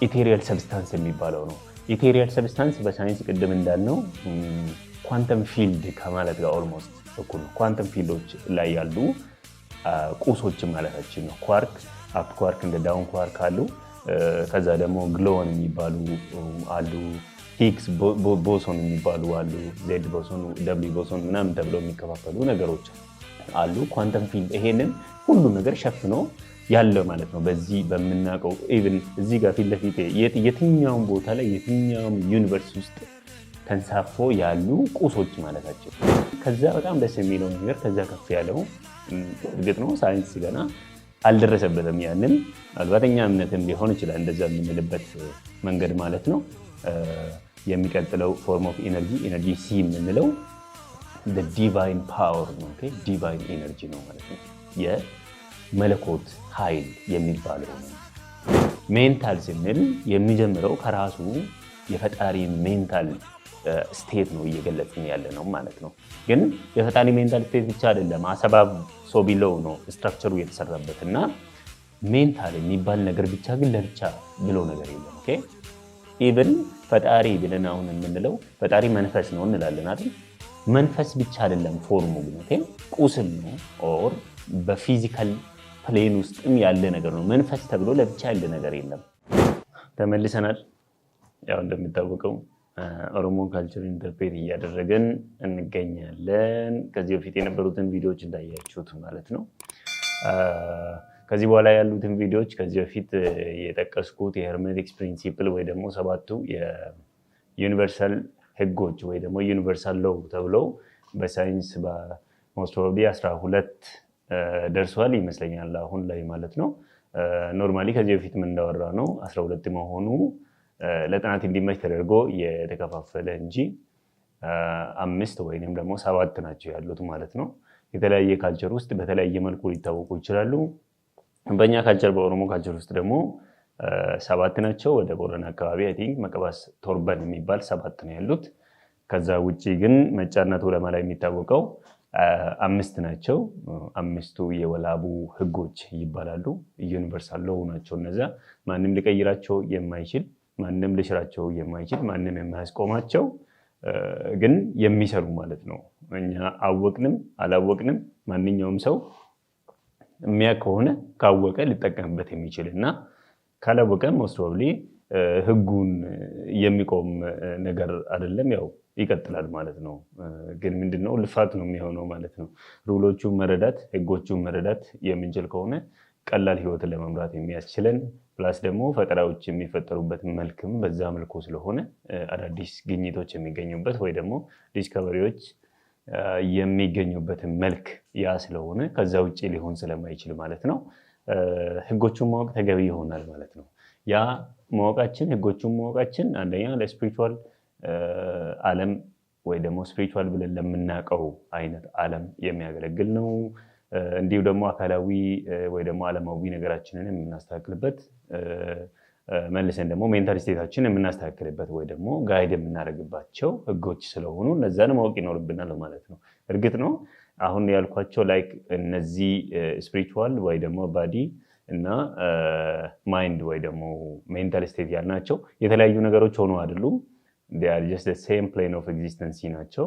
ኢቴሪያል ሰብስታንስ የሚባለው ነው። ኢቴሪያል ሰብስታንስ በሳይንስ ቅድም እንዳልነው ኳንተም ፊልድ ከማለት ጋር ኦልሞስት እኩል ነው። ኳንተም ፊልዶች ላይ ያሉ ቁሶችን ማለታችን ነው። ኳርክ፣ አፕ ኳርክ እንደ ዳውን ኳርክ አሉ። ከዛ ደግሞ ግሎን የሚባሉ አሉ። ሂግስ ቦሶን የሚባሉ አሉ። ዜድ ቦሶን፣ ደብሊው ቦሶን ምናምን ተብለው የሚከፋፈሉ ነገሮች አሉ። ኳንተም ፊልድ ይሄንን ሁሉ ነገር ሸፍኖ ያለ ማለት ነው። በዚህ በምናውቀው ኢቭን እዚህ ጋር ፊት ለፊት የትኛውም ቦታ ላይ የትኛውም ዩኒቨርስ ውስጥ ተንሳፎ ያሉ ቁሶች ማለታቸው። ከዛ በጣም ደስ የሚለው ነገር ከዛ ከፍ ያለው እርግጥ ነው ሳይንስ ገና አልደረሰበትም። ያንን አልባተኛ እምነትም ሊሆን ይችላል እንደዛ የምንልበት መንገድ ማለት ነው። የሚቀጥለው ፎርም ኦፍ ኢነርጂ ሲ የምንለው ዲቫይን ፓወር ነው። ዲቫይን ኢነርጂ ነው ማለት ነው። የመለኮት ኃይል የሚባለው ነው። ሜንታል ስንል የሚጀምረው ከራሱ የፈጣሪ ሜንታል ስቴት ነው እየገለጽን ያለ ነው ማለት ነው። ግን የፈጣሪ ሜንታል ስቴት ብቻ አይደለም፣ አሰባብ ሶቢለው ነው ስትራክቸሩ የተሰራበት እና ሜንታል የሚባል ነገር ብቻ ግን ለብቻ ብሎ ነገር የለም። ኢቭን ፈጣሪ ብለን አሁን የምንለው ፈጣሪ መንፈስ ነው እንላለን አይደል? መንፈስ ብቻ አይደለም ፎርሙ ግን ቁስም ነው። ኦር በፊዚካል ፕሌን ውስጥም ያለ ነገር ነው። መንፈስ ተብሎ ለብቻ ያለ ነገር የለም። ተመልሰናል። ያው እንደሚታወቀው ኦሮሞን ካልቸር ኢንተርፕሬት እያደረግን እንገኛለን። ከዚህ በፊት የነበሩትን ቪዲዮዎች እንዳያችሁት ማለት ነው። ከዚህ በኋላ ያሉትን ቪዲዮዎች ከዚህ በፊት የጠቀስኩት የሄርሜቲክስ ፕሪንሲፕል ወይ ደግሞ 7ቱ የዩኒቨርሳል ህጎች ወይ ደግሞ ዩኒቨርሳል ሎው ተብለው በሳይንስ በሞስት ፕሮባብሊ 12 ደርሷል ይመስለኛል አሁን ላይ ማለት ነው። ኖርማሊ ከዚህ በፊት እንዳወራ ነው 12 መሆኑ ለጥናት እንዲመች ተደርጎ የተከፋፈለ እንጂ 5 ወይንም ደግሞ 7 ናቸው ያሉት ማለት ነው። የተለያየ ካልቸር ውስጥ በተለያየ መልኩ ሊታወቁ ይችላሉ። በእኛ ካልቸር በኦሮሞ ካልቸር ውስጥ ደግሞ 7 ናቸው። ወደ ቦረና አካባቢ አይ ቲንክ መቀባስ ቶርበን የሚባል 7 ነው ያሉት። ከዛ ውጪ ግን መጫና ቱለማ ላይ የሚታወቀው 5 ናቸው። 5ቱ የወላቡ ህጎች ይባላሉ። ዩኒቨርሳል ሎው ናቸው እነዛ። ማንም ሊቀይራቸው የማይችል፣ ማንም ሊሽራቸው የማይችል፣ ማንም የማያስቆማቸው ግን የሚሰሩ ማለት ነው። እኛ አወቅንም አላወቅንም ማንኛውም ሰው የሚያውቅ ከሆነ ካወቀ ሊጠቀምበት የሚችል እና ካላወቀ ሞስት ፕሮባብሊ ህጉን የሚቆም ነገር አይደለም፣ ያው ይቀጥላል ማለት ነው። ግን ምንድነው ልፋት ነው የሚሆነው ማለት ነው። ሩሎቹን መረዳት፣ ህጎቹን መረዳት የምንችል ከሆነ ቀላል ህይወትን ለመምራት የሚያስችለን ፕላስ ደግሞ ፈጠራዎች የሚፈጠሩበት መልክም በዛ መልኩ ስለሆነ አዳዲስ ግኝቶች የሚገኙበት ወይ ደግሞ ዲስከቨሪዎች የሚገኙበትን መልክ ያ ስለሆነ ከዛ ውጭ ሊሆን ስለማይችል ማለት ነው ህጎቹን ማወቅ ተገቢ ይሆናል ማለት ነው። ያ ማወቃችን ህጎቹን ማወቃችን አንደኛ ለስፒሪቹዋል ዓለም ወይ ደግሞ ስፒሪቹዋል ብለን ለምናውቀው አይነት ዓለም የሚያገለግል ነው። እንዲሁ ደግሞ አካላዊ ወይ ደግሞ ዓለማዊ ነገራችንን የምናስተካክልበት መልሰን ደግሞ ሜንታል ስቴታችንን የምናስተካክልበት ወይ ደግሞ ጋይድ የምናደርግባቸው ህጎች ስለሆኑ እነዛን ማወቅ ይኖርብናል ማለት ነው። እርግጥ ነው አሁን ያልኳቸው ላይክ እነዚህ ስፒሪቹዋል ወይ ደግሞ ባዲ እና ማይንድ ወይ ደግሞ ሜንታል ስቴት ያልናቸው የተለያዩ ነገሮች ሆኖ አይደሉም። they are just the same plane of existence ናቸው።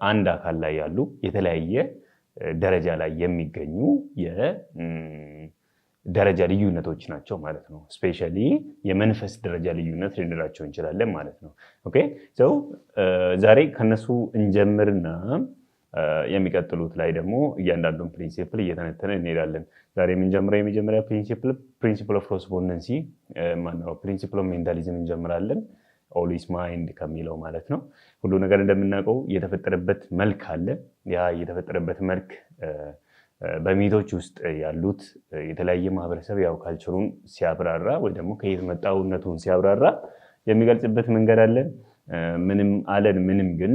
አንድ አካል ላይ ያሉ የተለያየ ደረጃ ላይ የሚገኙ የደረጃ ልዩነቶች ናቸው ማለት ነው። ስፔሻሊ የመንፈስ ደረጃ ልዩነት ልንላቸው እንችላለን ማለት ነው። ኦኬ ሶ ዛሬ ከነሱ እንጀምርና የሚቀጥሉት ላይ ደግሞ እያንዳንዱን ፕሪንሲፕል እየተነተነ እንሄዳለን። ዛሬ የምንጀምረው የመጀመሪያ ፕሪንሲፕል ኦፍ ሬስፖንደንሲ ማነው ፕሪንሲፕል ኦፍ ሜንታሊዝም እንጀምራለን። ኦልዌይስ ማይንድ ከሚለው ማለት ነው። ሁሉ ነገር እንደምናውቀው የተፈጠረበት መልክ አለ። ያ የተፈጠረበት መልክ በሚቶች ውስጥ ያሉት የተለያየ ማህበረሰብ ያው ካልቸሩን ሲያብራራ ወይ ደግሞ ከየት መጣውነቱን ሲያብራራ የሚገልጽበት መንገድ አለ። ምንም አለን ምንም ግን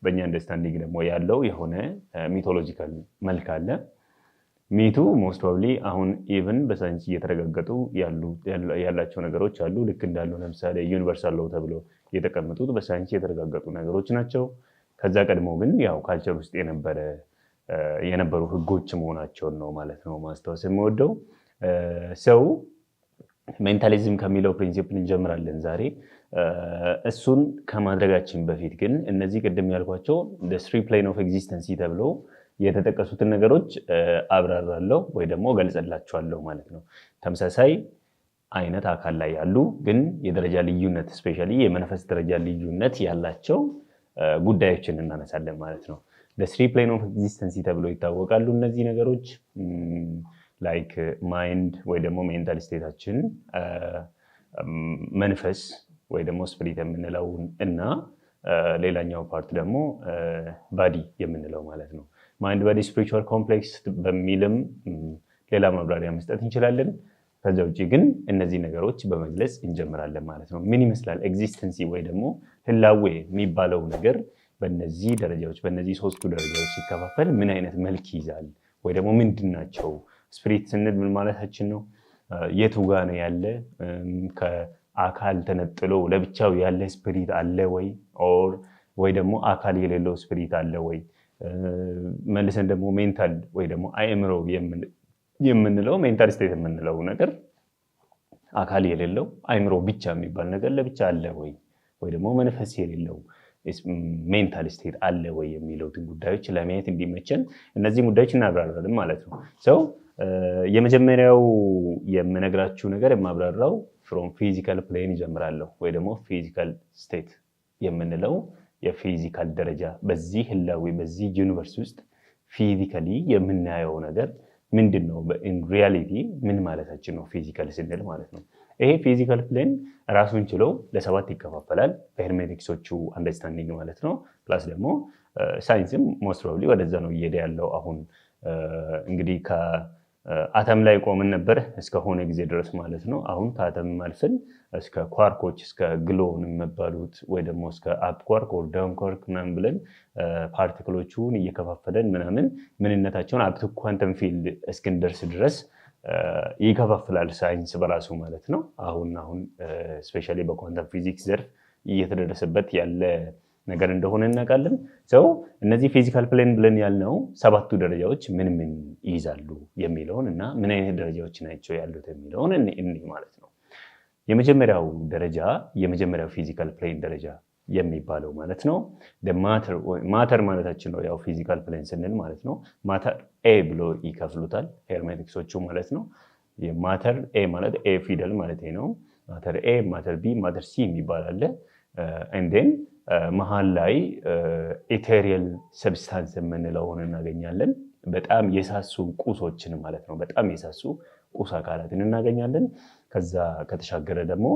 በእኛ አንደርስታንዲንግ ደግሞ ያለው የሆነ ሚቶሎጂካል መልክ አለ። ሚቱ ሞስት ፕሮባብሊ አሁን ኢቭን በሳይንስ እየተረጋገጡ ያላቸው ነገሮች አሉ። ልክ እንዳለው ለምሳሌ ዩኒቨርሳል ሎው ተብሎ የተቀመጡት በሳይንስ የተረጋገጡ ነገሮች ናቸው። ከዛ ቀድሞ ግን ያው ካልቸር ውስጥ የነበሩ ህጎች መሆናቸውን ነው ማለት ነው ማስታወስ የምወደው። ሰው ሜንታሊዝም ከሚለው ፕሪንሲፕል እንጀምራለን ዛሬ። እሱን ከማድረጋችን በፊት ግን እነዚህ ቅድም ያልኳቸው ትሪ ፕሌን ኦፍ ኤግዚስተንሲ ተብሎ የተጠቀሱትን ነገሮች አብራራለሁ ወይ ደግሞ ገልጸላችኋለሁ ማለት ነው። ተመሳሳይ አይነት አካል ላይ ያሉ ግን የደረጃ ልዩነት ስፔሻሊ የመንፈስ ደረጃ ልዩነት ያላቸው ጉዳዮችን እናነሳለን ማለት ነው። ትሪ ፕሌን ኦፍ ኤግዚስተንሲ ተብሎ ይታወቃሉ እነዚህ ነገሮች። ላይክ ማይንድ ወይ ደግሞ ሜንታል ስቴታችን፣ መንፈስ ወይ ደግሞ ስፕሪት የምንለው እና ሌላኛው ፓርት ደግሞ ባዲ የምንለው ማለት ነው። ማይንድ ባዲ ስፒሪቹዋል ኮምፕሌክስ በሚልም ሌላ ማብራሪያ መስጠት እንችላለን። ከዛ ውጭ ግን እነዚህ ነገሮች በመግለጽ እንጀምራለን ማለት ነው። ምን ይመስላል ኤግዚስተንሲ ወይ ደግሞ ህላዌ የሚባለው ነገር በእነዚህ ደረጃዎች በእነዚህ ሶስቱ ደረጃዎች ሲከፋፈል ምን አይነት መልክ ይዛል ወይ ደግሞ ምንድን ናቸው? ስፒሪት ስንል ምን ማለታችን ነው? የቱ ጋ ነው ያለ? ከአካል ተነጥሎ ለብቻው ያለ ስፒሪት አለ ወይ? ወይ ደግሞ አካል የሌለው ስፒሪት አለ ወይ? መልሰን ደግሞ ሜንታል ወይ ደግሞ አእምሮ የምንለው ሜንታል ስቴት የምንለው ነገር አካል የሌለው አእምሮ ብቻ የሚባል ነገር ለብቻ አለ ወይ? ወይ ደግሞ መንፈስ የሌለው ሜንታል ስቴት አለ ወይ የሚሉትን ጉዳዮች ለማየት እንዲመቸን እነዚህ ጉዳዮች እናብራራለን ማለት ነው። ሰው የመጀመሪያው የምነግራችሁ ነገር የማብራራው ፍሮም ፊዚካል ፕሌን ይጀምራለሁ ወይ ደግሞ ፊዚካል ስቴት የምንለው የፊዚካል ደረጃ በዚህ ህላዌ በዚህ ዩኒቨርስ ውስጥ ፊዚካሊ የምናየው ነገር ምንድን ነው? ኢን ሪያሊቲ ምን ማለታችን ነው ፊዚካል ስንል ማለት ነው። ይሄ ፊዚካል ፕሌን ራሱን ችሎ ለሰባት ይከፋፈላል በሄርሜቲክሶቹ አንደርስታንዲንግ ማለት ነው። ፕላስ ደግሞ ሳይንስም ሞስት ፕሮባብሊ ወደዛ ነው እየሄደ ያለው። አሁን እንግዲህ ከአተም ላይ ቆምን ነበር እስከሆነ ጊዜ ድረስ ማለት ነው። አሁን ከአተም አልፈን እስከ ኳርኮች እስከ ግሎን የሚባሉት ወይ ደግሞ እስከ አፕ ኳርክ ወር ዳውን ኳርክ ምናምን ብለን ፓርቲክሎቹን እየከፋፈለን ምናምን ምንነታቸውን አፕቱ ኳንተም ፊልድ እስክንደርስ ድረስ ይከፋፍላል ሳይንስ በራሱ ማለት ነው። አሁን ስፔሻሊ በኳንተም ፊዚክስ ዘርፍ እየተደረሰበት ያለ ነገር እንደሆነ እናውቃለን። ሰው እነዚህ ፊዚካል ፕሌን ብለን ያልነው ሰባቱ ደረጃዎች ምን ምን ይይዛሉ የሚለውን እና ምን አይነት ደረጃዎች ናቸው ያሉት የሚለውን እኔ ማለት ነው። የመጀመሪያው ደረጃ የመጀመሪያው ፊዚካል ፕሌን ደረጃ የሚባለው ማለት ነው ማተር ማለታችን ነው። ያው ፊዚካል ፕሌን ስንል ማለት ነው ማተር ኤ ብሎ ይከፍሉታል ሄርሜቲክሶቹ ማለት ነው። የማተር ኤ ማለት ኤ ፊደል ማለት ነው። ማተር ኤ፣ ማተር ቢ፣ ማተር ሲ የሚባል አለ። ኤንዴን መሀል ላይ ኢቴሪየል ሰብስታንስ የምንለውን እናገኛለን። በጣም የሳሱ ቁሶችን ማለት ነው። በጣም የሳሱ ቁስ አካላትን እናገኛለን። ከዛ ከተሻገረ ደግሞ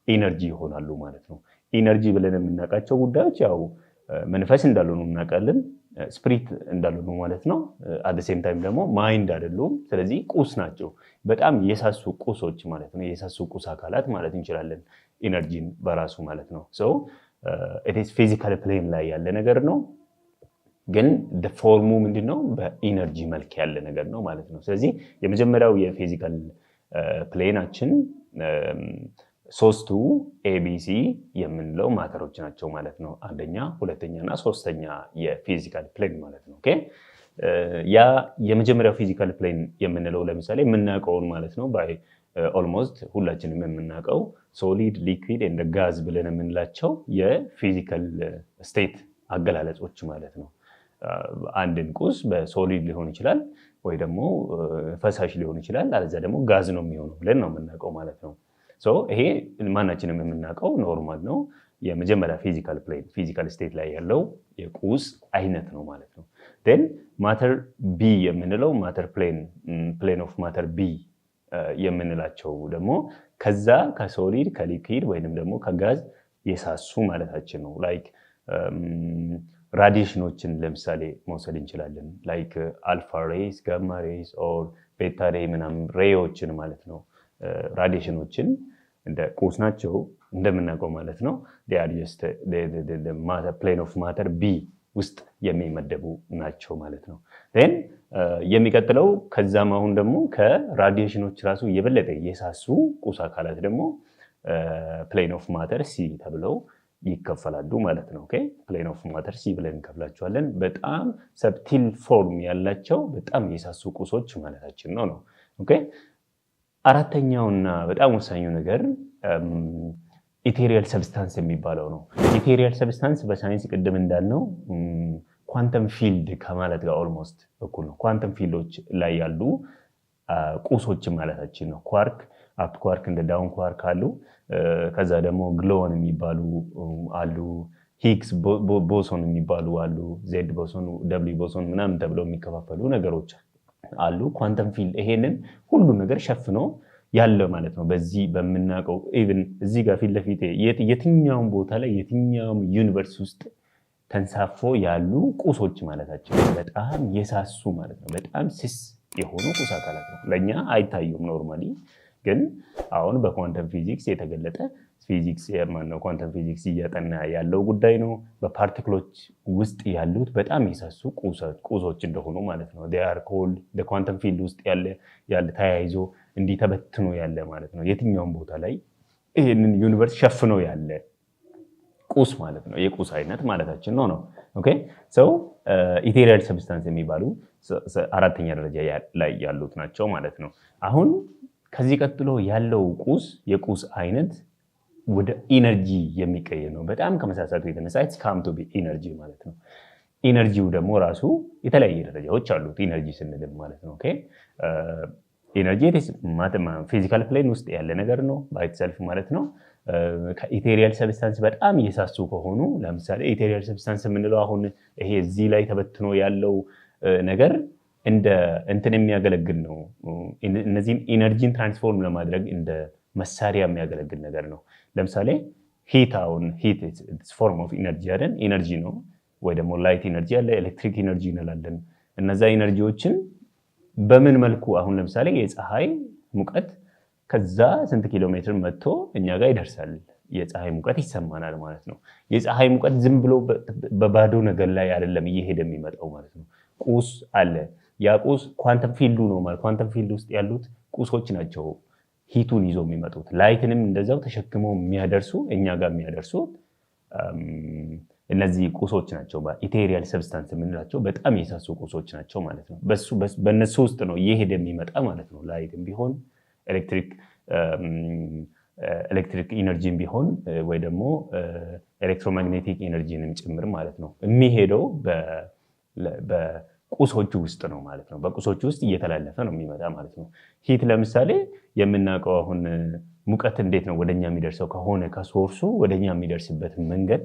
ኢነርጂ ይሆናሉ ማለት ነው። ኢነርጂ ብለን የምናውቃቸው ጉዳዮች ያው መንፈስ እንዳልሆኑ እናውቃለን፣ ስፕሪት እንዳልሆኑ ማለት ነው። አት ዘ ሴም ታይም ደግሞ ማይንድ አይደሉም። ስለዚህ ቁስ ናቸው። በጣም የሳሱ ቁሶች ማለት ነው። የሳሱ ቁስ አካላት ማለት እንችላለን ኢነርጂን በራሱ ማለት ነው። ሶ ኢት ኢዝ ፊዚካል ፕሌን ላይ ያለ ነገር ነው። ግን ፎርሙ ምንድነው? በኢነርጂ መልክ ያለ ነገር ነው ማለት ነው። ስለዚህ የመጀመሪያው የፊዚካል ፕሌናችን ሶስቱ ኤቢሲ የምንለው ማተሮች ናቸው ማለት ነው። አንደኛ፣ ሁለተኛ እና ሶስተኛ የፊዚካል ፕሌን ማለት ነው። ኦኬ ያ የመጀመሪያው ፊዚካል ፕሌን የምንለው ለምሳሌ የምናውቀውን ማለት ነው ባይ ኦልሞስት ሁላችንም የምናውቀው ሶሊድ፣ ሊኩዊድ እንደ ጋዝ ብለን የምንላቸው የፊዚካል ስቴት አገላለጾች ማለት ነው። አንድን ቁስ በሶሊድ ሊሆን ይችላል ወይ ደግሞ ፈሳሽ ሊሆን ይችላል፣ አለዛ ደግሞ ጋዝ ነው የሚሆነው ብለን ነው የምናውቀው ማለት ነው። ይሄ ማናችንም የምናውቀው ኖርማል ነው። የመጀመሪያ ፊዚካል ፕሌን ፊዚካል ስቴት ላይ ያለው የቁስ አይነት ነው ማለት ነው። ን ማተር ቢ የምንለው ማተር ፕሌን ኦፍ ማተር ቢ የምንላቸው ደግሞ ከዛ ከሶሊድ ከሊኩዊድ ወይንም ደግሞ ከጋዝ የሳሱ ማለታችን ነው። ላይክ ራዲሽኖችን ለምሳሌ መውሰድ እንችላለን። ላይክ አልፋ ሬይስ፣ ጋማ ሬይስ ኦር ቤታ ሬይ ምናምን ሬዮችን ማለት ነው። ራዲሽኖችን እንደ ቁስ ናቸው እንደምናውቀው ማለት ነው። ፕሌን ኦፍ ማተር ቢ ውስጥ የሚመደቡ ናቸው ማለት ነው። ን የሚቀጥለው ከዛም አሁን ደግሞ ከራዲሽኖች ራሱ የበለጠ የሳሱ ቁስ አካላት ደግሞ ፕሌን ኦፍ ማተር ሲ ተብለው ይከፈላሉ ማለት ነው። ፕሌን ኦፍ ማተር ሲ ብለን እንከፍላቸዋለን። በጣም ሰብቲል ፎርም ያላቸው በጣም የሳሱ ቁሶች ማለታችን ነው። አራተኛውና በጣም ወሳኙ ነገር ኢቴሪያል ሰብስታንስ የሚባለው ነው። ኢቴሪያል ሰብስታንስ በሳይንስ ቅድም እንዳልነው ኳንተም ፊልድ ከማለት ጋር ኦልሞስት እኩል ነው። ኳንተም ፊልዶች ላይ ያሉ ቁሶችን ማለታችን ነው። ኳርክ፣ አፕ ኳርክ፣ እንደ ዳውን ኳርክ አሉ። ከዛ ደግሞ ግሎን የሚባሉ አሉ። ሂግስ ቦሶን የሚባሉ አሉ። ዜድ ቦሶን፣ ደብሊው ቦሶን ምናምን ተብለው የሚከፋፈሉ ነገሮች አሉ። ኳንተም ፊልድ ይሄንን ሁሉ ነገር ሸፍኖ ያለ ማለት ነው። በዚህ በምናውቀው ኢቭን እዚህ ጋር ፊት ለፊት የትኛውም ቦታ ላይ የትኛውም ዩኒቨርስ ውስጥ ተንሳፎ ያሉ ቁሶች ማለታቸው በጣም የሳሱ ማለት ነው። በጣም ስስ የሆኑ ቁስ አካላት ነው። ለእኛ አይታዩም ኖርማሊ፣ ግን አሁን በኳንተም ፊዚክስ የተገለጠ ፊዚክስ የማነው ኳንተም ፊዚክስ እያጠና ያለው ጉዳይ ነው። በፓርቲክሎች ውስጥ ያሉት በጣም የሳሱ ቁሶች እንደሆኑ ማለት ነው። they are called ኳንተም ፊልድ ውስጥ ያለ ተያይዞ እንዲህ ተበትኖ ያለ ማለት ነው። የትኛውም ቦታ ላይ ይህንን ዩኒቨርስ ሸፍኖ ያለ ቁስ ማለት ነው። የቁስ አይነት ማለታችን ነው። ኦኬ ሰው ኢቴሪያል ሰብስታንስ የሚባሉ አራተኛ ደረጃ ላይ ያሉት ናቸው ማለት ነው። አሁን ከዚህ ቀጥሎ ያለው የቁስ አይነት ወደ ኢነርጂ የሚቀየር ነው። በጣም ከመሳሳቱ የተነሳ ኢትስ ካም ቱ ቢ ኢነርጂ ማለት ነው። ኢነርጂው ደግሞ ራሱ የተለያየ ደረጃዎች አሉት። ኢነርጂ ስንልም ማለት ነው። ኦኬ ኢነርጂ ፊዚካል ፕሌን ውስጥ ያለ ነገር ነው ባይትሰልፍ ማለት ነው። ከኢቴሪያል ሰብስታንስ በጣም እየሳሱ ከሆኑ ለምሳሌ ኢቴሪያል ሰብስታንስ የምንለው አሁን ይሄ እዚህ ላይ ተበትኖ ያለው ነገር እንደ እንትን የሚያገለግል ነው። እነዚህን ኢነርጂን ትራንስፎርም ለማድረግ እንደ መሳሪያ የሚያገለግል ነገር ነው። ለምሳሌ ሂት ፎርም ኦፍ ኢነርጂ አይደል? ኢነርጂ ነው። ወይ ደግሞ ላይት ኢነርጂ አለ፣ ኤሌክትሪክ ኢነርጂ እንላለን። እነዛ ኢነርጂዎችን በምን መልኩ አሁን ለምሳሌ የፀሐይ ሙቀት ከዛ ስንት ኪሎ ሜትር መጥቶ እኛ ጋር ይደርሳል። የፀሐይ ሙቀት ይሰማናል ማለት ነው። የፀሐይ ሙቀት ዝም ብሎ በባዶ ነገር ላይ አይደለም እየሄደ የሚመጣው ማለት ነው። ቁስ አለ። ያ ቁስ ኳንተም ፊልዱ ነው ማለት ኳንተም ፊልድ ውስጥ ያሉት ቁሶች ናቸው ሂቱን ይዞ የሚመጡት። ላይትንም እንደዛው ተሸክመው የሚያደርሱ እኛ ጋር የሚያደርሱት እነዚህ ቁሶች ናቸው። ኢቴሪያል ሰብስታንስ የምንላቸው በጣም የሳሱ ቁሶች ናቸው ማለት ነው። በእነሱ ውስጥ ነው እየሄደ የሚመጣ ማለት ነው። ላይትም ቢሆን ኤሌክትሪክ ኢነርጂን ቢሆን ወይ ደግሞ ኤሌክትሮማግኔቲክ ኢነርጂንም ጭምር ማለት ነው የሚሄደው በቁሶቹ ውስጥ ነው ማለት ነው። በቁሶቹ ውስጥ እየተላለፈ ነው የሚመጣ ማለት ነው። ሂት ለምሳሌ የምናውቀው አሁን ሙቀት እንዴት ነው ወደኛ የሚደርሰው ከሆነ ከሶርሱ ወደኛ የሚደርስበት መንገድ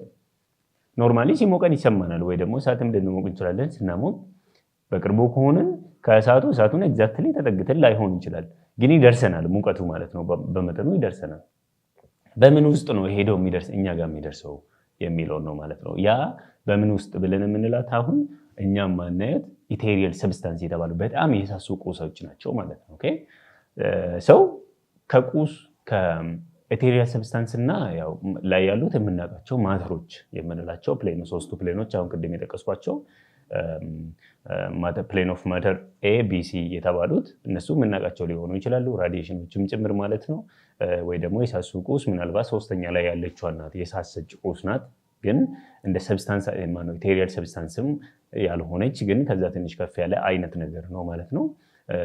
ኖርማሊ ሲሞቀን ይሰማናል። ወይ ደግሞ እሳትም ልንሞቅ እንችላለን። ስናሞቅ በቅርቡ ከሆነን እሳቱን ኤግዛክትሊ ተጠግተን ላይሆን ይችላል፣ ግን ይደርሰናል ሙቀቱ ማለት ነው። በመጠኑ ይደርሰናል። በምን ውስጥ ነው ሄደው እኛ ጋር የሚደርሰው የሚለው ነው ማለት ነው። ያ በምን ውስጥ ብለን የምንላት አሁን እኛም ማናየት ኢቴሪያል ሰብስታንስ የተባሉ በጣም የሳሱ ቁሶች ናቸው ማለት ነው። ኦኬ ሰው ከቁስ ከኢቴሪያል ሰብስታንስ እና ያው ላይ ያሉት የምናውቃቸው ማተሮች የምንላቸው ሶስቱ ፕሌኖች አሁን ቅድም የጠቀስኳቸው ፕሌን ኦፍ ማተር ኤ ቢ ሲ የተባሉት እነሱ የምናውቃቸው ሊሆኑ ይችላሉ። ራዲዬሽኖችም ጭምር ማለት ነው። ወይ ደግሞ የሳሱ ቁስ ምናልባት ሶስተኛ ላይ ያለችዋ ናት፣ የሳሰች ቁስ ናት። ግን እንደ ሰብስታንስ ኢቴሪያል ሰብስታንስም ያልሆነች ግን ከዛ ትንሽ ከፍ ያለ አይነት ነገር ነው ማለት ነው።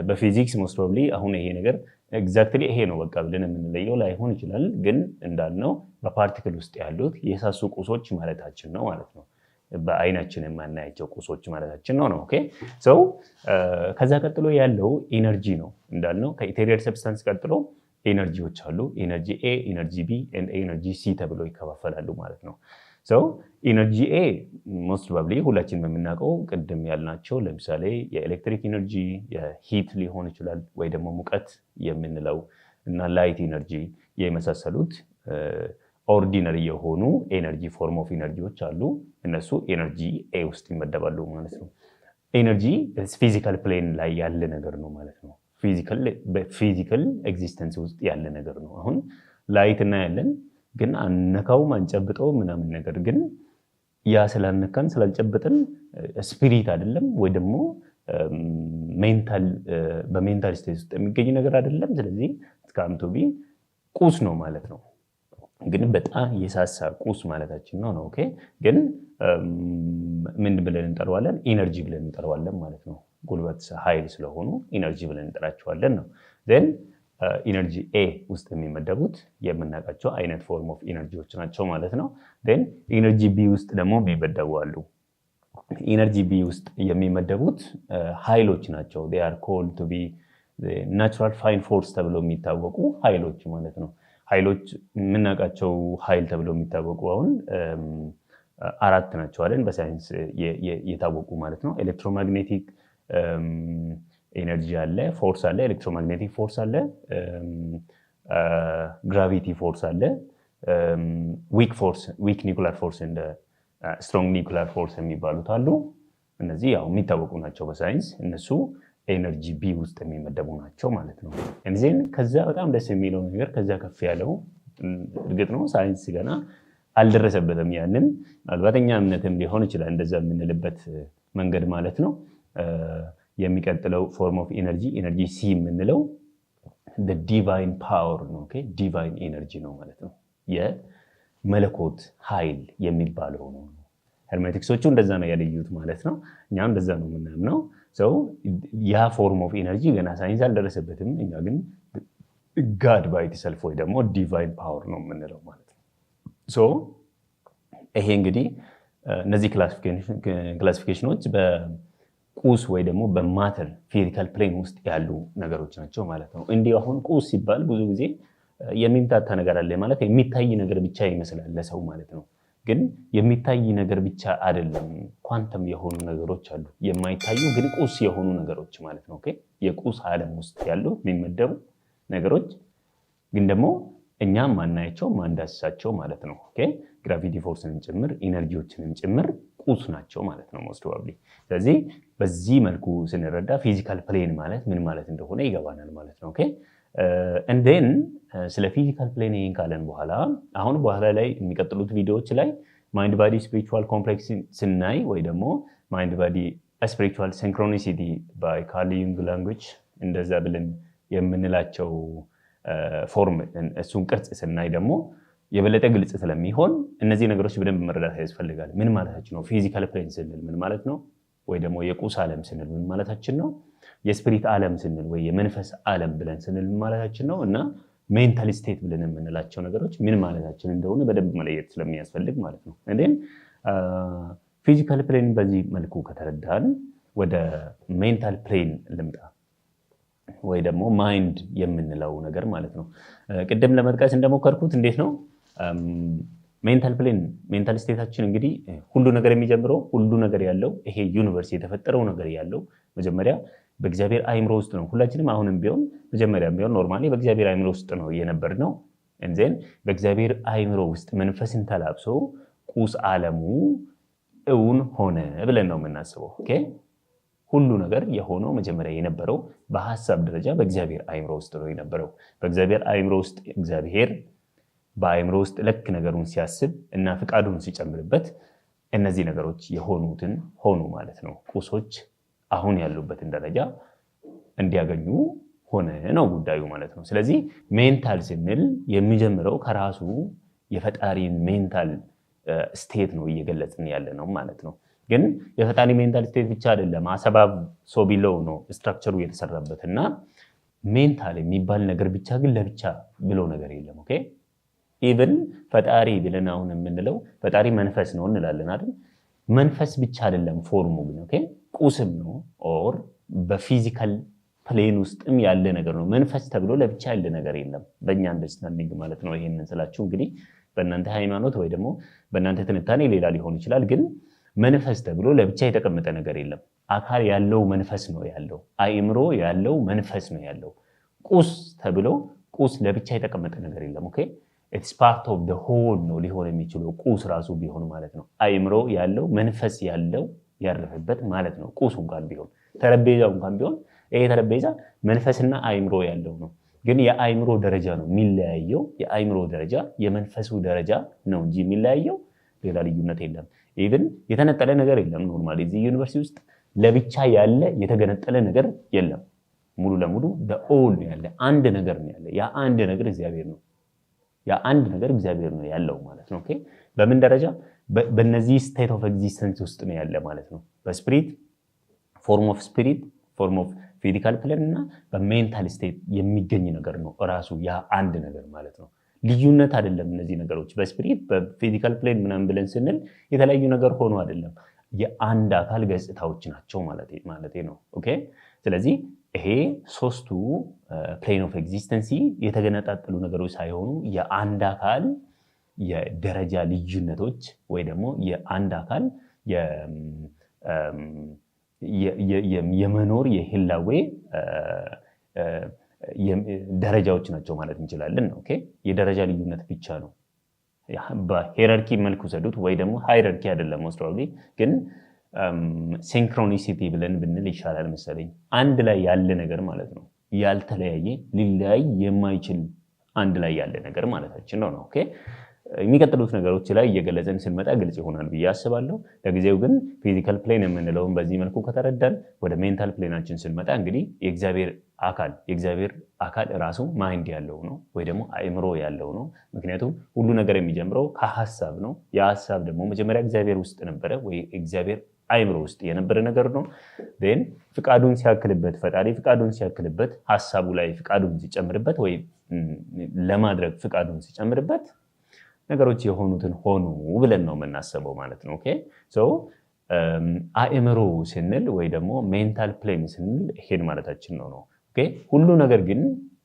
በፊዚክስ ሞስት ፕሮባብሊ አሁን ይሄ ነገር ኤግዛክትሊ ይሄ ነው በቃ ብለን የምንለየው ላይሆን ይችላል። ግን እንዳልነው በፓርቲክል ውስጥ ያሉት የሳሱ ቁሶች ማለታችን ነው ማለት ነው። በአይናችን የማናያቸው ቁሶች ማለታችን ነው። ኦኬ ሰው ከዛ ቀጥሎ ያለው ኢነርጂ ነው እንዳልነው። ከኢቴሪያል ሰብስታንስ ቀጥሎ ኤነርጂዎች አሉ። ኤነርጂ ኤ፣ ኤነርጂ ቢ፣ ኤነርጂ ሲ ተብለው ይከፋፈላሉ ማለት ነው። ሰው ኢነርጂ ኤ ሞስት ፕሮባብሊ ሁላችንም የምናውቀው ቅድም ያልናቸው ለምሳሌ የኤሌክትሪክ ኢነርጂ፣ የሂት ሊሆን ይችላል ወይ ደግሞ ሙቀት የምንለው እና ላይት ኢነርጂ የመሳሰሉት ኦርዲነሪ የሆኑ ኤነርጂ ፎርም ኦፍ ኢነርጂዎች አሉ። እነሱ ኤነርጂ ኤ ውስጥ ይመደባሉ ማለት ነው። ኤነርጂ ፊዚካል ፕሌን ላይ ያለ ነገር ነው ማለት ነው። በፊዚካል ኤግዚስተንስ ውስጥ ያለ ነገር ነው። አሁን ላይት እናያለን ግን አንነካውም አንጨብጠው ምናምን ነገር ግን ያ ስላልነካን ስላልጨበጥን ስፒሪት አይደለም ወይ ደግሞ በሜንታል ስቴት ውስጥ የሚገኝ ነገር አይደለም። ስለዚህ እስካምቶ ቢ ቁስ ነው ማለት ነው። ግን በጣም የሳሳ ቁስ ማለታችን ነው። ኦኬ ግን ምን ብለን እንጠራዋለን? ኢነርጂ ብለን እንጠራዋለን ማለት ነው። ጉልበት ኃይል ስለሆኑ ኢነርጂ ብለን እንጠራቸዋለን ነው። ዜን ኢነርጂ ኤ ውስጥ የሚመደቡት የምናውቃቸው አይነት ፎርም ኦፍ ኢነርጂዎች ናቸው ማለት ነው። ን ኢነርጂ ቢ ውስጥ ደግሞ የሚመደቡ አሉ። ኢነርጂ ቢ ውስጥ የሚመደቡት ኃይሎች ናቸው። they are called to be natural fine force ተብለው የሚታወቁ ኃይሎች ማለት ነው። ኃይሎች የምናውቃቸው ኃይል ተብለው የሚታወቁ አሁን 4 ናቸው አይደል? በሳይንስ የታወቁ ማለት ነው። ኤሌክትሮማግኔቲክ ኤነርጂ አለ፣ ፎርስ አለ፣ ኤሌክትሮማግኔቲክ ፎርስ አለ፣ ግራቪቲ ፎርስ አለ፣ ዊክ ኒኩላር ፎርስ እንደ ስትሮንግ ኒኩላር ፎርስ የሚባሉት አሉ። እነዚህ ያው የሚታወቁ ናቸው በሳይንስ። እነሱ ኤነርጂ ቢ ውስጥ የሚመደቡ ናቸው ማለት ነው። እንዚህን ከዛ በጣም ደስ የሚለው ነገር ከዛ ከፍ ያለው እርግጥ ነው ሳይንስ ገና አልደረሰበትም። ያንን ምናልባተኛ እምነትም ሊሆን ይችላል እንደዛ የምንልበት መንገድ ማለት ነው። የሚቀጥለው ፎርም ኦፍ ኢነርጂ ሲ የምንለው ዲቫይን ፓወር ነው። ዲቫይን ኤነርጂ ነው ማለት ነው። የመለኮት ኃይል የሚባለው ነው። ሄርሜቲክሶቹ እንደዛ ነው ያለዩት ማለት ነው። እኛም እንደዛ ነው የምናምነው። ያ ፎርም ኦፍ ኢነርጂ ገና ሳይንስ አልደረሰበትም። እኛ ግን ጋድ ባይ ኢትሰልፍ ወይ ደግሞ ዲቫይን ፓወር ነው የምንለው ማለት ነው። ይሄ እንግዲህ እነዚህ ክላሲፊኬሽኖች በቁስ ወይ ደግሞ በማተር ፊዚካል ፕሌን ውስጥ ያሉ ነገሮች ናቸው ማለት ነው። እንዲህ አሁን ቁስ ሲባል ብዙ ጊዜ የሚምታታ ነገር አለ ማለት የሚታይ ነገር ብቻ ይመስላል ለሰው ማለት ነው። ግን የሚታይ ነገር ብቻ አይደለም። ኳንተም የሆኑ ነገሮች አሉ፣ የማይታዩ ግን ቁስ የሆኑ ነገሮች ማለት ነው። የቁስ ዓለም ውስጥ ያሉ የሚመደቡ ነገሮች ግን ደግሞ እኛም ማናያቸው ማንዳስሳቸው ማለት ነው። ግራቪቲ ፎርስንም ጭምር ኢነርጂዎችንም ጭምር ቁስ ናቸው ማለት ነው ሞስት ፕሮባብሊ። ስለዚህ በዚህ መልኩ ስንረዳ ፊዚካል ፕሌን ማለት ምን ማለት እንደሆነ ይገባናል ማለት ነው። እንደን ስለ ፊዚካል ፕሌን ይህን ካለን በኋላ አሁን በኋላ ላይ የሚቀጥሉት ቪዲዮዎች ላይ ማይንድ ባዲ ስፒሪቹዋል ኮምፕሌክስ ስናይ ወይ ደግሞ ማይንድ ባዲ ስፒሪቹዋል ሲንክሮኒሲቲ ባይ ካርል ዩንግ ላንጉጅ እንደዛ ብለን የምንላቸው ፎርም እሱን ቅርጽ ስናይ ደግሞ የበለጠ ግልጽ ስለሚሆን እነዚህ ነገሮች በደንብ መረዳት ያስፈልጋል። ምን ማለታችን ነው? ፊዚካል ፕሌን ስንል ምን ማለት ነው? ወይ ደግሞ የቁስ ዓለም ስንል ምን ማለታችን ነው? የስፒሪት ዓለም ስንል ወይ የመንፈስ ዓለም ብለን ስንል ምን ማለታችን ነው? እና ሜንታል ስቴት ብለን የምንላቸው ነገሮች ምን ማለታችን እንደሆነ በደንብ መለየት ስለሚያስፈልግ ማለት ነው። እንዴን ፊዚካል ፕሌን በዚህ መልኩ ከተረዳን ወደ ሜንታል ፕሌን ልምጣ፣ ወይ ደግሞ ማይንድ የምንለው ነገር ማለት ነው። ቅድም ለመጥቀስ እንደሞከርኩት እንዴት ነው ሜንታል ፕሌን ሜንታል ስቴታችን እንግዲህ ሁሉ ነገር የሚጀምረው ሁሉ ነገር ያለው ይሄ ዩኒቨርስ የተፈጠረው ነገር ያለው መጀመሪያ በእግዚአብሔር አእምሮ ውስጥ ነው። ሁላችንም አሁንም ቢሆን መጀመሪያም ቢሆን ኖርማሊ በእግዚአብሔር አእምሮ ውስጥ ነው የነበርነው። እንዘን በእግዚአብሔር አእምሮ ውስጥ መንፈስን ተላብሶ ቁስ ዓለሙ እውን ሆነ ብለን ነው የምናስበው። ሁሉ ነገር የሆነው መጀመሪያ የነበረው በሐሳብ ደረጃ በእግዚአብሔር አእምሮ ውስጥ ነው የነበረው። በእግዚአብሔር አእምሮ ውስጥ እግዚአብሔር በአእምሮ ውስጥ ልክ ነገሩን ሲያስብ እና ፍቃዱን ሲጨምርበት እነዚህ ነገሮች የሆኑትን ሆኑ ማለት ነው። ቁሶች አሁን ያሉበትን ደረጃ እንዲያገኙ ሆነ ነው ጉዳዩ ማለት ነው። ስለዚህ ሜንታል ስንል የሚጀምረው ከራሱ የፈጣሪን ሜንታል ስቴት ነው እየገለጽን ያለ ነው ማለት ነው። ግን የፈጣሪ ሜንታል ስቴት ብቻ አይደለም፣ አሰባብ ሶቢለው ነው ስትራክቸሩ የተሰራበት እና ሜንታል የሚባል ነገር ብቻ ግን ለብቻ ብሎ ነገር የለም። ኢቭን ፈጣሪ ብለን አሁን የምንለው ፈጣሪ መንፈስ ነው እንላለን አይደል? መንፈስ ብቻ አይደለም ፎርሙ ግን ቁስም ነው። ኦር በፊዚካል ፕሌን ውስጥም ያለ ነገር ነው። መንፈስ ተብሎ ለብቻ ያለ ነገር የለም በእኛ አንደርስታንዲንግ ማለት ነው። ይሄንን ስላችሁ እንግዲህ በእናንተ ሃይማኖት ወይ ደግሞ በእናንተ ትንታኔ ሌላ ሊሆን ይችላል። ግን መንፈስ ተብሎ ለብቻ የተቀመጠ ነገር የለም። አካል ያለው መንፈስ ነው ያለው። አእምሮ ያለው መንፈስ ነው ያለው። ቁስ ተብሎ ቁስ ለብቻ የተቀመጠ ነገር የለም። ኢትስ ፓርት ኦፍ ዘ ሆል ነው ሊሆን የሚችለው ቁስ ራሱ ቢሆን ማለት ነው። አእምሮ ያለው መንፈስ ያለው ያረፈበት ማለት ነው። ቁስ እንኳን ቢሆን ጠረጴዛው እንኳን ቢሆን ይሄ ጠረጴዛ መንፈስና አእምሮ ያለው ነው። ግን የአእምሮ ደረጃ ነው የሚለያየው። የአእምሮ ደረጃ የመንፈሱ ደረጃ ነው እንጂ የሚለያየው ሌላ ልዩነት የለም። ኢቭን የተነጠለ ነገር የለም። ኖርማሊ እዚህ ዩኒቨርሲቲ ውስጥ ለብቻ ያለ የተገነጠለ ነገር የለም። ሙሉ ለሙሉ በኦል ነው ያለ አንድ ነገር ነው ያለ። ያ አንድ ነገር እግዚአብሔር ነው። ያ አንድ ነገር እግዚአብሔር ነው ያለው ማለት ነው። በምን ደረጃ? በእነዚህ ስቴት ኦፍ ኤግዚስተንስ ውስጥ ነው ያለ ማለት ነው። በስፒሪት ፎርም ኦፍ ስፒሪት ፎርም ኦፍ ፊዚካል ፕሌን እና በሜንታል ስቴት የሚገኝ ነገር ነው ራሱ ያ አንድ ነገር ማለት ነው። ልዩነት አይደለም እነዚህ ነገሮች በስፒሪት በፊዚካል ፕሌን ምናምን ብለን ስንል የተለያዩ ነገር ሆኖ አይደለም፣ የአንድ አካል ገጽታዎች ናቸው ማለት ነው። ኦኬ ስለዚህ ይሄ ሶስቱ ፕሌን ኦፍ ኤግዚስተንሲ የተገነጣጠሉ ነገሮች ሳይሆኑ የአንድ አካል የደረጃ ልዩነቶች ወይ ደግሞ የአንድ አካል የመኖር የህላዌ ደረጃዎች ናቸው ማለት እንችላለን። ኦኬ የደረጃ ልዩነት ብቻ ነው። በሄራርኪ መልኩ ሰዱት ወይ ደግሞ ሃይራርኪ አይደለም ሞስት ፕሮባብሊ ግን ሲንክሮኒሲቲ ብለን ብንል ይሻላል መሰለኝ። አንድ ላይ ያለ ነገር ማለት ነው። ያልተለያየ ሊለያይ የማይችል አንድ ላይ ያለ ነገር ማለታችን ነው። ኦኬ የሚቀጥሉት ነገሮች ላይ እየገለጸን ስንመጣ ግልጽ ይሆናል ብዬ አስባለሁ። ለጊዜው ግን ፊዚካል ፕሌን የምንለውን በዚህ መልኩ ከተረዳን ወደ ሜንታል ፕሌናችን ስንመጣ እንግዲህ የእግዚአብሔር አካል ራሱ ማይንድ ያለው ነው ወይ ደግሞ አእምሮ ያለው ነው። ምክንያቱም ሁሉ ነገር የሚጀምረው ከሀሳብ ነው። የሀሳብ ደግሞ መጀመሪያ እግዚአብሔር ውስጥ ነበረ ወይ እግዚአብሔር አእምሮ ውስጥ የነበረ ነገር ነው። ን ፍቃዱን ሲያክልበት ፈጣሪ ፍቃዱን ሲያክልበት ሀሳቡ ላይ ፍቃዱን ሲጨምርበት ወይ ለማድረግ ፍቃዱን ሲጨምርበት ነገሮች የሆኑትን ሆኑ ብለን ነው የምናስበው ማለት ነው። ኦኬ አእምሮ ስንል ወይ ደግሞ ሜንታል ፕሌን ስንል ይሄን ማለታችን ነው። ኦኬ ሁሉ ነገር ግን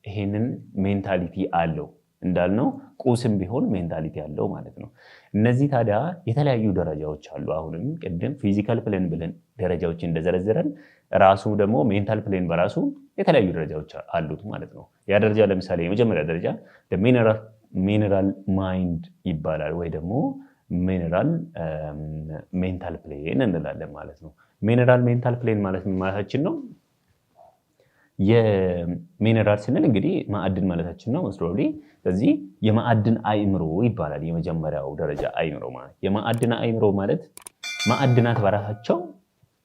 ይሄንን ሜንታሊቲ አለው እንዳልነው ቁስም ቢሆን ሜንታሊቲ አለው ማለት ነው። እነዚህ ታዲያ የተለያዩ ደረጃዎች አሉ። አሁንም ቅድም ፊዚካል ፕሌን ብለን ደረጃዎች እንደዘረዘረን ራሱ ደግሞ ሜንታል ፕሌን በራሱ የተለያዩ ደረጃዎች አሉት ማለት ነው። ያ ደረጃ ለምሳሌ የመጀመሪያ ደረጃ ሚነራል ማይንድ ይባላል ወይ ደግሞ ሚነራል ሜንታል ፕሌን እንላለን ማለት ነው። ሚነራል ሜንታል ፕሌን ማለት ምን ማለታችን ነው? የሚነራል ስንል እንግዲህ ማዕድን ማለታችን ነው ሞስት ስለዚህ የማዕድን አእምሮ ይባላል። የመጀመሪያው ደረጃ አእምሮ ማለት የማዕድን አእምሮ ማለት ማዕድናት በራሳቸው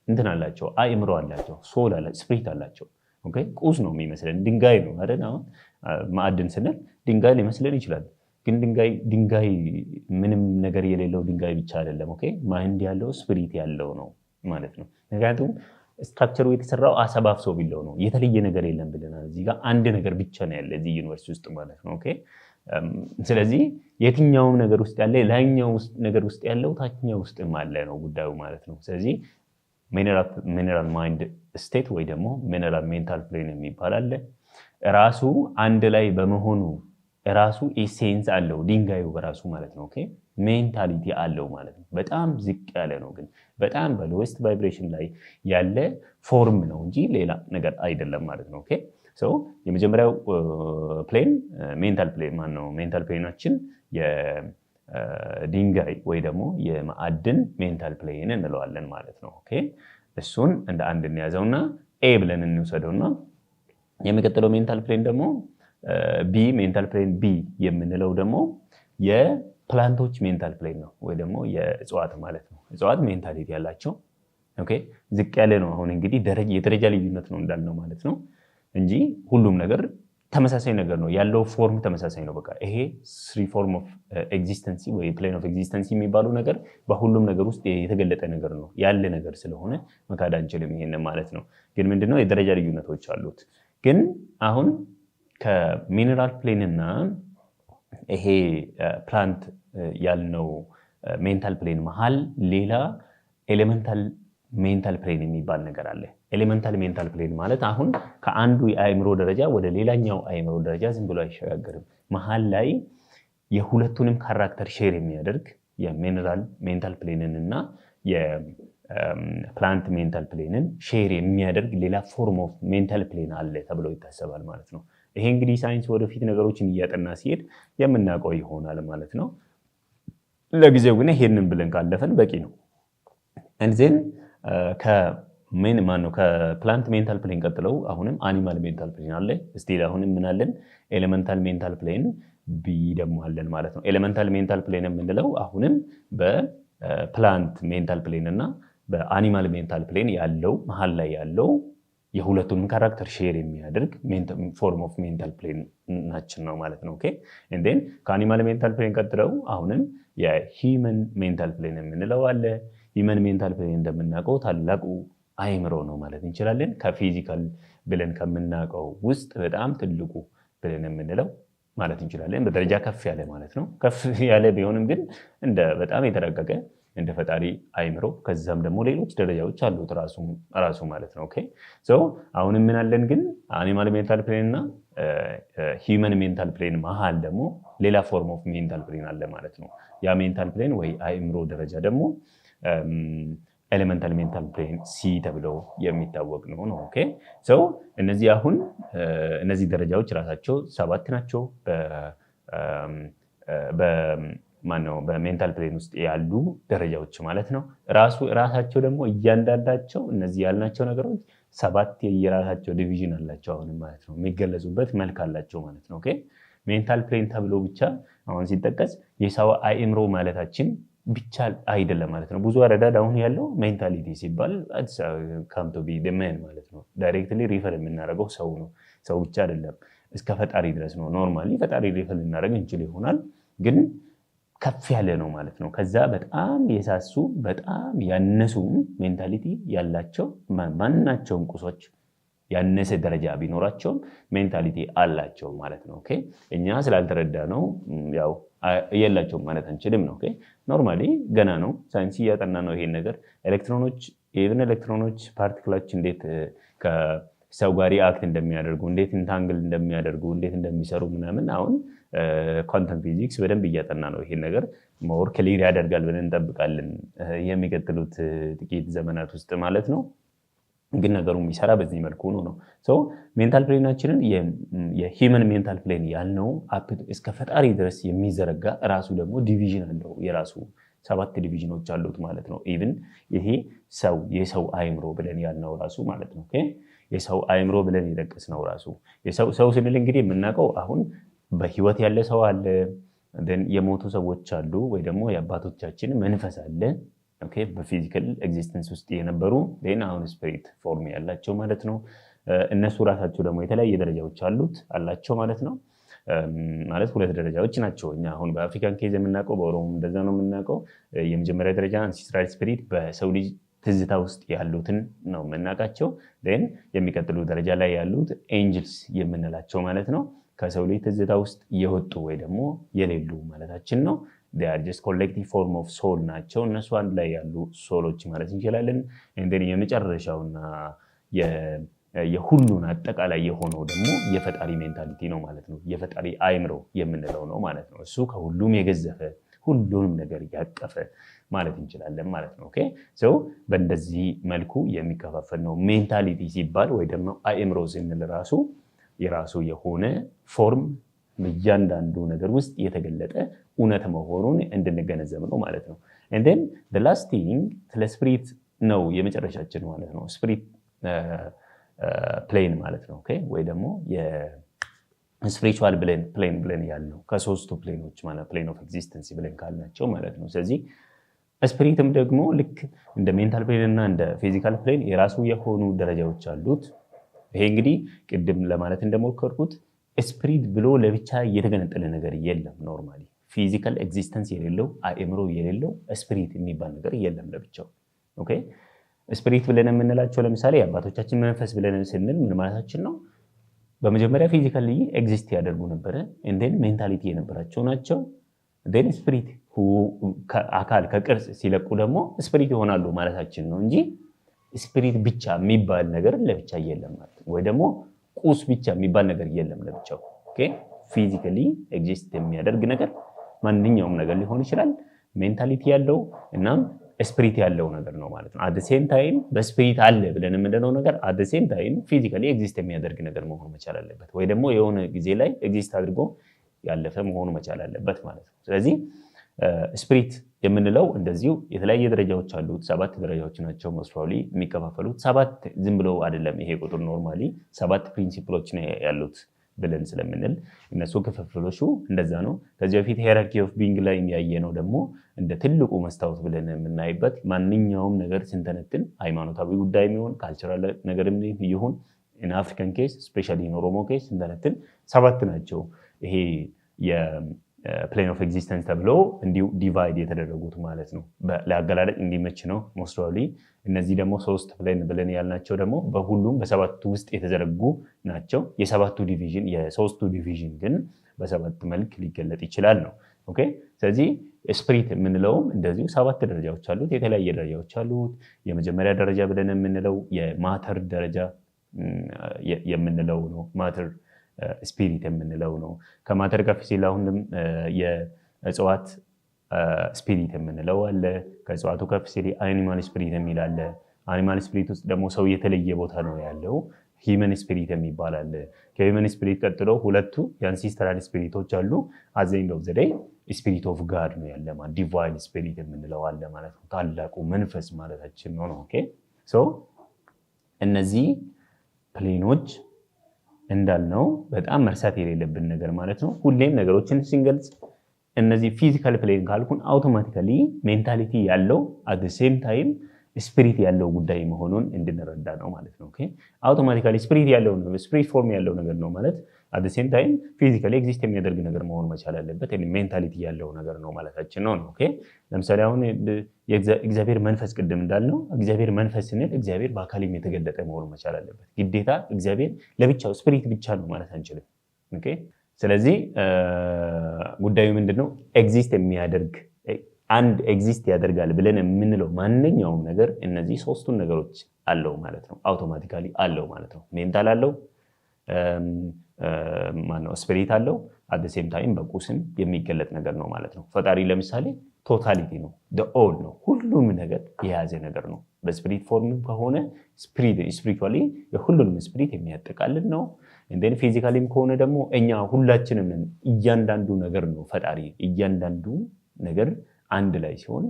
እንትን አላቸው፣ አእምሮ አላቸው፣ ሶል አላቸው፣ ስፒሪት አላቸው። ኦኬ ቁስ ነው የሚመስለን ድንጋይ ነው አይደል? አሁን ማዕድን ስንል ድንጋይ ሊመስለን ይችላል፣ ግን ድንጋይ ምንም ነገር የሌለው ድንጋይ ብቻ አይደለም። ኦኬ ማይንድ ያለው ስፒሪት ያለው ነው ማለት ነው። ምክንያቱም ስትራክቸሩ የተሰራው አሰባብሶ ቢለው ነው። የተለየ ነገር የለም ብለናል። እዚህ ጋር አንድ ነገር ብቻ ነው ያለ እዚህ ዩኒቨርሲቲ ውስጥ ማለት ነው። ኦኬ ስለዚህ የትኛውም ነገር ውስጥ ያለ ላይኛው ነገር ውስጥ ያለው ታችኛው ውስጥም አለ ነው ጉዳዩ ማለት ነው። ስለዚህ ሚነራል ማይንድ ስቴት ወይ ደግሞ ሚነራል ሜንታል ፕሌን የሚባል አለ። ራሱ አንድ ላይ በመሆኑ ራሱ ኤሴንስ አለው ድንጋዩ በራሱ ማለት ነው። ኦኬ ሜንታሊቲ አለው ማለት ነው። በጣም ዝቅ ያለ ነው ግን በጣም በሎዌስት ቫይብሬሽን ላይ ያለ ፎርም ነው እንጂ ሌላ ነገር አይደለም ማለት ነው። ኦኬ የመጀመሪያው ፕሌን ሜንታል ፕሌን ማነው? ሜንታል ፕሌናችን የድንጋይ ወይ ደግሞ የማዕድን ሜንታል ፕሌን እንለዋለን ማለት ነው። ኦኬ እሱን እንደ አንድ እንያዘውና ኤ ብለን እንውሰደውና የሚቀጥለው ሜንታል ፕሌን ደግሞ ቢ ሜንታል ፕሌን ቢ የምንለው ደግሞ የፕላንቶች ሜንታል ፕሌን ነው ወይ ደግሞ የእጽዋት ማለት ነው። እጽዋት ሜንታሊቲ ያላቸው ኦኬ ዝቅ ያለ ነው። አሁን እንግዲህ የደረጃ ልዩነት ነው እንዳልነው ማለት ነው እንጂ ሁሉም ነገር ተመሳሳይ ነገር ነው ያለው፣ ፎርም ተመሳሳይ ነው። በቃ ይሄ ስሪ ፎርም ኦፍ ኤግዚስተንሲ ወይ ፕሌን ኦፍ ኤግዚስተንሲ የሚባለው ነገር በሁሉም ነገር ውስጥ የተገለጠ ነገር ነው ያለ ነገር ስለሆነ መካድ አንችልም ይሄን ማለት ነው። ግን ምንድነው የደረጃ ልዩነቶች አሉት። ግን አሁን ከሚነራል ፕሌን እና ይሄ ፕላንት ያልነው ሜንታል ፕሌን መሃል ሌላ ኤሌመንታል ሜንታል ፕሌን የሚባል ነገር አለ። ኤሌመንታል ሜንታል ፕሌን ማለት አሁን ከአንዱ የአእምሮ ደረጃ ወደ ሌላኛው አእምሮ ደረጃ ዝም ብሎ አይሸጋገርም። መሃል ላይ የሁለቱንም ካራክተር ሼር የሚያደርግ የሚነራል ሜንታል ፕሌንን እና የፕላንት ሜንታል ፕሌንን ሼር የሚያደርግ ሌላ ፎርም ኦፍ ሜንታል ፕሌን አለ ተብሎ ይታሰባል ማለት ነው። ይሄ እንግዲህ ሳይንስ ወደፊት ነገሮችን እያጠና ሲሄድ የምናውቀው ይሆናል ማለት ነው። ለጊዜው ግን ይሄንን ብለን ካለፈን በቂ ነው። እንዚህን ከፕላንት ሜንታል ፕሌን ቀጥለው አሁንም አኒማል ሜንታል ፕሌን አለ። ስቲል አሁንም ምን አለን? ኤሌመንታል ሜንታል ፕሌን ቢ ደግሞ አለን ማለት ነው። ኤሌመንታል ሜንታል ፕሌን የምንለው አሁንም በፕላንት ሜንታል ፕሌን እና በአኒማል ሜንታል ፕሌን ያለው መሀል ላይ ያለው የሁለቱንም ካራክተር ሼር የሚያደርግ ፎርም ኦፍ ሜንታል ፕሌን ናችን ነው ማለት ነው። ኦኬ እንዴን ከአኒማል ሜንታል ፕሌን ቀጥለው አሁንም የሂውመን ሜንታል ፕሌን የምንለው አለ። ሂውመን ሜንታል ፕሌን እንደምናውቀው ታላቁ አይምሮ ነው ማለት እንችላለን። ከፊዚካል ብለን ከምናውቀው ውስጥ በጣም ትልቁ ብለን የምንለው ማለት እንችላለን። በደረጃ ከፍ ያለ ማለት ነው። ከፍ ያለ ቢሆንም ግን እንደ በጣም የተረቀቀ እንደ ፈጣሪ አይምሮ ከዛም ደግሞ ሌሎች ደረጃዎች አሉት ራሱ ማለት ነው። ኦኬ ሶ አሁን ምን አለን ግን አኒማል ሜንታል ፕሌን እና ሂውመን ሜንታል ፕሌን መሃል ደግሞ ሌላ ፎርም ኦፍ ሜንታል ፕሌን አለ ማለት ነው። ያ ሜንታል ፕሌን ወይ አይምሮ ደረጃ ደግሞ ኤሌመንታል ሜንታል ፕሌን ሲ ተብሎ የሚታወቅ ነው። ኦኬ ሶ እነዚህ ደረጃዎች ራሳቸው 7 ናቸው። በሜንታል ፕሌን ውስጥ ያሉ ደረጃዎች ማለት ነው። ራሳቸው ደግሞ እያንዳንዳቸው እነዚህ ያልናቸው ነገሮች 7 የየራሳቸው ዲቪዥን አላቸው አሁንም ማለት ነው። የሚገለጹበት መልክ አላቸው ማለት ነው። ኦኬ ሜንታል ፕሌን ተብሎ ብቻ አሁን ሲጠቀስ የሰው አእምሮ ማለታችን ብቻ አይደለም ማለት ነው። ብዙ አረዳድ አሁን ያለው ሜንታሊቲ ሲባል ካም ቱ ቢ ዘ ማን ማለት ነው። ዳይሬክትሊ ሪፈር የምናደርገው ሰው ነው። ሰው ብቻ አይደለም እስከ ፈጣሪ ድረስ ነው። ኖርማሊ ፈጣሪ ሪፈር ልናደርግ እንችል ይሆናል ግን ከፍ ያለ ነው ማለት ነው። ከዛ በጣም የሳሱ በጣም ያነሱ ሜንታሊቲ ያላቸው ማናቸውም ቁሶች ያነሰ ደረጃ ቢኖራቸውም ሜንታሊቲ አላቸው ማለት ነው። ኦኬ እኛ ስላልተረዳ ነው ያው የላቸውም ማለት አንችልም ነው። ኦኬ ኖርማሊ ገና ነው ሳይንስ እያጠና ነው ይሄን ነገር ኤሌክትሮኖች ፓርቲክሎች እንዴት ከሰው ጋር አክት እንደሚያደርጉ እንዴት ኢንታንግል እንደሚያደርጉ እንዴት እንደሚሰሩ ምናምን አሁን ኳንተም ፊዚክስ በደንብ እያጠና ነው ይሄን ነገር ሞር ክሊር ያደርጋል ብለን እንጠብቃለን የሚቀጥሉት ጥቂት ዘመናት ውስጥ ማለት ነው። ግን ነገሩ የሚሰራ በዚህ መልኩ ነው። ሶ ሜንታል ፕሌናችንን የሂውመን ሜንታል ፕሌን ያልነው እስከ ፈጣሪ ድረስ የሚዘረጋ ራሱ ደግሞ ዲቪዥን አለው። የራሱ 7 ዲቪዥኖች አሉት ማለት ነው። ኢቭን ይሄ የሰው አእምሮ ብለን ያልነው ራሱ ማለት ነው። የሰው አእምሮ ብለን የጠቀስነው ራሱ ሰው ስንል እንግዲህ የምናውቀው አሁን በህይወት ያለ ሰው አለ፣ የሞቱ ሰዎች አሉ፣ ወይ ደግሞ የአባቶቻችን መንፈስ አለ። ኦኬ በፊዚካል ኤግዚስተንስ ውስጥ የነበሩ አሁን ስፒሪት ፎርም ያላቸው ማለት ነው። እነሱ ራሳቸው ደግሞ የተለያየ ደረጃዎች አላቸው ማለት ነው። ማለት 2 ደረጃዎች ናቸው። እኛ አሁን በአፍሪካን ኬዝ የምናውቀው በኦሮሞ እንደዛ ነው የምናውቀው። የመጀመሪያ ደረጃ አንሲስትራል ስፒሪት በሰው ልጅ ትዝታ ውስጥ ያሉትን ነው የምናውቃቸው። የሚቀጥሉ ደረጃ ላይ ያሉት ኤንጅልስ የምንላቸው ማለት ነው። ከሰው ልጅ ትዝታ ውስጥ የወጡ ወይ ደግሞ የሌሉ ማለታችን ነው። they are just collective form of soul ናቸው። እነሱ አንድ ላይ ያሉ ሶሎች ማለት እንችላለን። የመጨረሻውና የሁሉን አጠቃላይ የሆነው ደግሞ የፈጣሪ ሜንታሊቲ ነው ማለት ነው። የፈጣሪ አእምሮ የምንለው ነው ማለት ነው። እሱ ከሁሉም የገዘፈ ሁሉንም ነገር ያቀፈ ማለት እንችላለን ማለት ነው። ኦኬ ሶ በእንደዚህ መልኩ የሚከፋፈል ነው ሜንታሊቲ ሲባል ወይ ደግሞ አእምሮ ስንል የራሱ የሆነ ፎርም እያንዳንዱ ነገር ውስጥ የተገለጠ እውነት መሆኑን እንድንገነዘብ ነው ማለት ነው። and then the last thing ስለ ስፒሪት ነው የመጨረሻችን ማለት ነው። ስፒሪት ፕሌን ማለት ነው። ኦኬ ወይ ደግሞ የስፒሪቹዋል ፕሌን ብለን ያልነው ከ3ቱ ፕሌኖች ማለት ፕሌን ኦፍ ኤግዚስተንስ ብለን ካልናቸው ማለት ነው። ስለዚህ ስፒሪትም ደግሞ ልክ እንደ ሜንታል ፕሌን እና እንደ ፊዚካል ፕሌን የራሱ የሆኑ ደረጃዎች አሉት። ይሄ እንግዲህ ቅድም ለማለት እንደሞከርኩት ስፒሪት ብሎ ለብቻ የተገነጠለ ነገር የለም። ኖርማሊ ፊዚካል ኤግዚስተንስ የሌለው አእምሮ የሌለው ስፒሪት የሚባል ነገር የለም ለብቻው። ኦኬ ስፒሪት ብለን የምንላቸው ለምሳሌ አባቶቻችን መንፈስ ብለን ስንል ምን ማለታችን ነው? በመጀመሪያ ፊዚካሊ ኤግዚስት ያደርጉ ነበረ እንደን ሜንታሊቲ የነበራቸው ናቸው። እንደን ስፒሪት አካል ከቅርጽ ሲለቁ ደግሞ ስፒሪት ይሆናሉ ማለታችን ነው እንጂ ስፒሪት ብቻ የሚባል ነገር ለብቻ የለም ማለት ነው። ወይ ደግሞ ቁስ ብቻ የሚባል ነገር የለም ለብቻው። ኦኬ ፊዚካሊ ኤግዚስት የሚያደርግ ነገር ማንኛውም ነገር ሊሆን ይችላል። ሜንታሊቲ ያለው እናም ስፒሪት ያለው ነገር ነው ማለት ነው። አት ዘ ሴም ታይም በስፒሪት አለ ብለን የምንለው ነገር አት ዘ ሴም ታይም ፊዚካሊ ኤግዚስት የሚያደርግ ነገር መሆኑ መቻል አለበት። ወይ ደግሞ የሆነ ጊዜ ላይ ኤግዚስት አድርጎ ያለፈ መሆኑ መቻል አለበት ማለት ነው። ስለዚህ ስፒሪት የምንለው እንደዚሁ የተለያየ ደረጃዎች አሉት። 7 ደረጃዎች ናቸው ሞስት የሚከፋፈሉት። 7 ዝም ብሎ አይደለም ይሄ ቁጥር ኖርማሊ 7 ፕሪንሲፕሎች ነው ያሉት ብለን ስለምንል እነሱ ክፍፍሎቹ እንደዛ ነው። ከዚህ በፊት ሄራርኪ ኦፍ ቢንግ ላይ ያየነው ደግሞ እንደ ትልቁ መስታወት ብለን የምናይበት ማንኛውም ነገር ስንተነትን ሃይማኖታዊ ጉዳይ የሚሆን ካልቸራል ነገርም ይሁን ኢን አፍሪካን ኬስ ስፔሻሊ ኢን ኦሮሞ ኬስ ስንተነትን 7 ናቸው። ይሄ ፕሌን ኦፍ ኤግዚስተንስ ተብሎ እንዲሁ ዲቫይድ የተደረጉት ማለት ነው። ለአገላለጥ እንዲመች ነው ሞስት ፕሮባብሊ። እነዚህ ደግሞ 3 ፕሌን ብለን ያልናቸው ደግሞ በሁሉም በሰባቱ ውስጥ የተዘረጉ ናቸው። የሶስቱ ዲቪዥን ግን በ7 መልክ ሊገለጥ ይችላል ነው። ኦኬ። ስለዚህ ስፕሪት የምንለውም እንደዚሁ 7 ደረጃዎች አሉት፣ የተለያየ ደረጃዎች አሉት። የመጀመሪያ ደረጃ ብለን የምንለው የማተር ደረጃ የምንለው ነው። ማተር ስፒሪት የምንለው ነው። ከማተር ከፍ ሲል አሁንም የእጽዋት ስፒሪት የምንለው አለ። ከእጽዋቱ ከፍ ሲል አኒማል ስፒሪት የሚል አለ። አኒማል ስፒሪት ውስጥ ደግሞ ሰው የተለየ ቦታ ነው ያለው። ሂመን ስፒሪት የሚባል አለ። ከሂመን ስፒሪት ቀጥሎ 2 የአንሲስተራል ስፒሪቶች አሉ። አት ዘ ኤንድ ኦፍ ዘ ዴይ ስፒሪት ኦፍ ጋድ ነው ያለ ማለት ዲቫይን ስፒሪት የምንለው አለ ማለት ነው። ታላቁ መንፈስ ማለታችን ነው። ኦኬ ሶ እነዚህ ፕሌኖች እንዳልነው በጣም መርሳት የሌለብን ነገር ማለት ነው። ሁሌም ነገሮችን ስንገልጽ እነዚህ ፊዚካል ፕሌን ካልኩን አውቶማቲካሊ ሜንታሊቲ ያለው አት ዘ ሴም ታይም ስፒሪት ያለው ጉዳይ መሆኑን እንድንረዳ ነው ማለት ነው። ኦኬ አውቶማቲካሊ ስፒሪት ያለው ነው፣ ስፒሪት ፎርም ያለው ነገር ነው ማለት አት ዘ ሴም ታይም ፊዚካሊ ኤግዚስት የሚያደርግ ነገር መሆን መቻል አለበት። ሜንታሊቲ ያለው ነገር ነው ማለታችን ነው። ኦኬ ለምሳሌ አሁን እግዚአብሔር መንፈስ ቅድም እንዳልነው እግዚአብሔር መንፈስ ስንል እግዚአብሔር በአካልም የተገለጠ መሆን መቻል አለበት። ግዴታ እግዚአብሔር ለብቻው ስፒሪት ብቻ ነው ማለት አንችልም። ኦኬ ስለዚህ ጉዳዩ ምንድነው? ኤግዚስት የሚያደርግ አንድ ኤግዚስት ያደርጋል ብለን የምንለው ማንኛውም ነገር እነዚህ 3ቱን ነገሮች አለው ማለት ነው። አውቶማቲካሊ አለው ማለት ነው። ሜንታል አለው፣ ስፒሪት አለው፣ አት ዘ ሴም ታይም በቁስም የሚገለጥ ነገር ነው ማለት ነው። ፈጣሪ ለምሳሌ ቶታሊቲ ነው፣ ኦል ነው፣ ሁሉም ነገር የያዘ ነገር ነው። በስፒሪት ፎርም ከሆነ ስፒሪቹዋሊ የሁሉንም ስፒሪት የሚያጠቃልል ነው። እንደን ፊዚካሊም ከሆነ ደግሞ እኛ ሁላችንም እያንዳንዱ ነገር ነው ፈጣሪ። እያንዳንዱ ነገር አንድ ላይ ሲሆን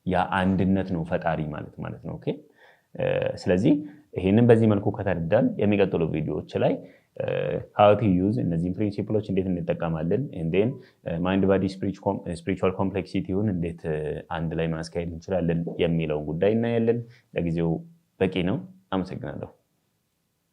ያ አንድነት ነው ፈጣሪ ማለት ነው። ኦኬ ስለዚህ ይሄንን በዚህ መልኩ ከተረዳን የሚቀጥሉ ቪዲዮዎች ላይ how to use እነዚህን ፕሪንሲፕሎች እንዴት እንጠቀማለን and ማይንድ ባዲ ስፒሪቹዋል ኮምፕሌክሲቲውን እንዴት አንድ ላይ ማስካሄድ እንችላለን የሚለውን ጉዳይ እናያለን። ለጊዜው በቂ ነው። አመሰግናለሁ።